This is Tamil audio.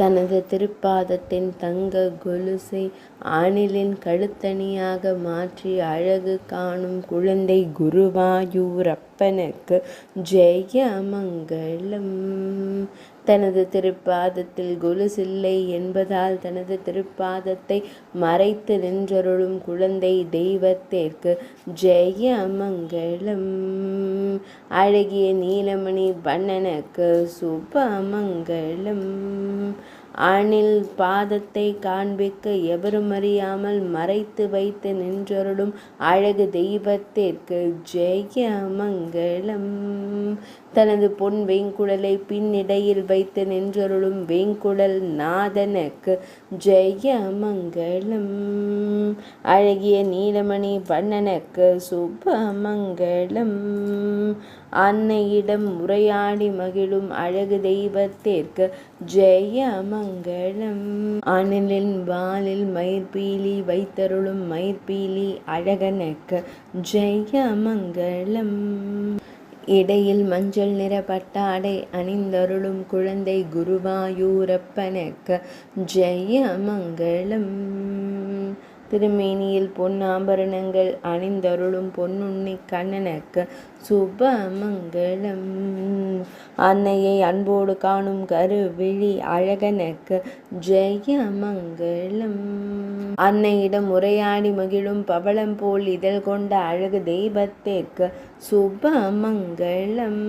தனது திருப்பாதத்தின் தங்க கொலுசை ஆணிலின் கழுத்தணியாக மாற்றி அழகு காணும் குழந்தை குருவாயூரப்பனுக்கு ஜெயமங்கலம். தனது திருப்பாதத்தில் கொலுசில்லை என்பதால் தனது திருப்பாதத்தை மறைத்து நின்றருளும் குழந்தை தெய்வத்திற்கு ஜெயமங்கலம். அழகிய நீலமணி வண்ணனுக்கு சுபமங்கலம். ஆணில் பாதத்தை காண்பிக்க எவரும் அறியாமல் மறைத்து வைத்து நின்றருளும் அழகு தெய்வத்திற்கு ஜெயமங்கலம். தனது பொன் வேங்குடலை பின்னிடையில் வைத்து நின்றருளும் வேங்குடல் நாதனுக்கு ஜெயமங்கலம். அழகிய நீலமணி வண்ணனுக்கு சுபமங்கலம். அன்னையிடம் உரையாடி மகிழும் அழகு தெய்வத்திற்கு ஜெயமங்கலம். அணிலின் வாலில் மயிர்பீலி வைத்தருளும் மயிர்பீலி அழகனுக்கு ஜெயமங்கலம். இடையில் மஞ்சள் நிற பட்டாடை அணிந்தருளும் குழந்தை குருவாயூரப்பனுக்கு ஜெயமங்கலம். திருமேனியில் பொன்னாபரணங்கள் அணிந்தருளும் பொன்னுண்ணி கண்ணனுக்கு சுபமங்கலம். அன்னையை அன்போடு காணும் கருவிழி அழகனுக்கு ஜெயமங்கலம். அன்னையிடம் உரையாடி மகிழும் பவளம் போல் இதழ் கொண்ட அழகு தெய்வத்திற்கு சுபமங்கலம்.